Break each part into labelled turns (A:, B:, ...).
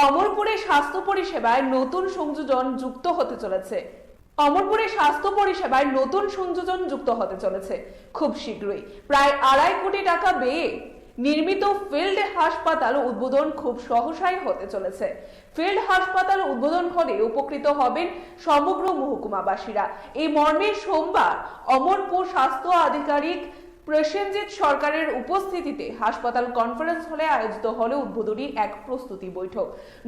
A: অমরপুরে স্বাস্থ্য পরিষেবায় নতুন সংযোজন যুক্ত হতে চলেছে। অমরপুরে স্বাস্থ্য পরিষেবায় নতুন সংযোজন যুক্ত হতে চলেছে খুব শীঘ্রই। প্রায় 2.5 কোটি টাকা ব্যয়ে নির্মিত ফিল্ড হাসপাতাল উদ্বোধন খুব সহসাই হতে চলেছে। ফিল্ড হাসপাতাল উদ্বোধন হলে উপকৃত হবেন সমগ্র মহকুমাবাসীরা। এই মর্মে সোমবার অমরপুর স্বাস্থ্য আধিকারিক প্রসেনজিৎ সরকারের উপস্থিতিতে হাসপাতাল কনফারেন্স হলে আয়োজিত হলো উদ্বোধনী এক প্রস্তুতি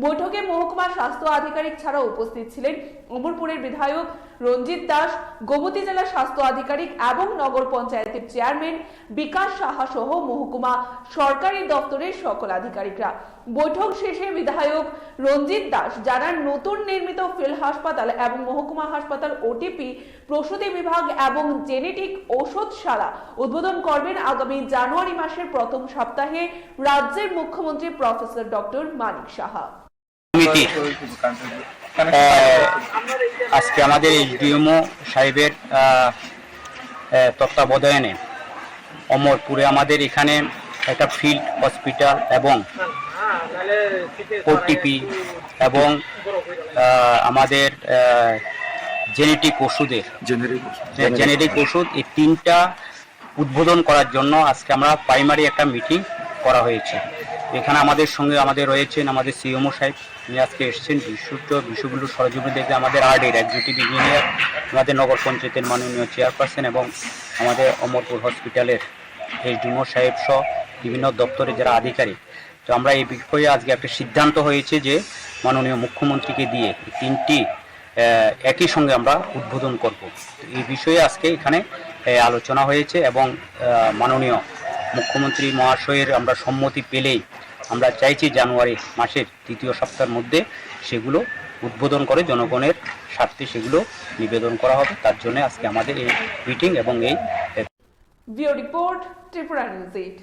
A: বৈঠকে মহকুমা স্বাস্থ্য আধিকারিক ছাড়া উপস্থিত ছিলেন অমরপুরের বিধায়ক রঞ্জিত দাস, গোমতী জেলা স্বাস্থ্য আধিকারিক এবং নগর পঞ্চায়েতের চেয়ারম্যান বিকাশ সাহা সহ মহকুমা সরকারি দপ্তরের সকল আধিকারিকরা। বৈঠক শেষে বিধায়ক রঞ্জিত দাস জানান, নতুন নির্মিত ফিল্ড হাসপাতাল এবং মহকুমা হাসপাতাল ওটিপি, প্রসূতি বিভাগ এবং জেনেটিক ঔষধশালা উদ্বোধন করবেন আগামী জানুয়ারি মাসের প্রথম সপ্তাহে রাজ্যের মুখ্যমন্ত্রী প্রফেসর ডক্টর মানিক সাহা।
B: আজকে আমাদের এসডিএমও সাহেবের তত্ত্বাবধানে অমরপুরে আমাদের এখানে একটা ফিল্ড হসপিটাল এবং ওটিপি এবং আমাদের জেনেটিক ওষুধ এই তিনটা উদ্বোধন করার জন্য আজকে আমরা প্রাইমারি একটা মিটিং করা হয়েছে। এখানে আমাদের সঙ্গে রয়েছেন আমাদের সিএমও সাহেব, উনি আজকে এসেছেন বিষয়গুলো সরজমিনে দেখে, আমাদের আরডির এক্সিকিউটিভ ইঞ্জিনিয়ার, আমাদের নগর পঞ্চায়েতের মাননীয় চেয়ারপারসন এবং আমাদের অমরপুর হসপিটালের এসডিএমও সাহেব সহ বিভিন্ন দপ্তরের যারা আধিকারিক। তো আমরা এই বিষয়ে আজকে একটা সিদ্ধান্ত হয়েছে যে মাননীয় মুখ্যমন্ত্রীকে দিয়ে তিনটি একই সঙ্গে আমরা উদ্বোধন করব। এই বিষয়ে আজকে এখানে আলোচনা হয়েছে এবং মাননীয় মুখ্যমন্ত্রী মহাশয়ের আমরা সম্মতি পেলেই আমরা চাইছি জানুয়ারি মাসের তৃতীয় সপ্তাহের মধ্যে সেগুলো উদ্বোধন করে জনগণের স্বার্থে সেগুলো নিবেদন করা হবে। তার জন্য আজকে আমাদের এই মিটিং এবং এই
A: ভিডিও রিপোর্ট ত্রিপুরা নিউজ 8।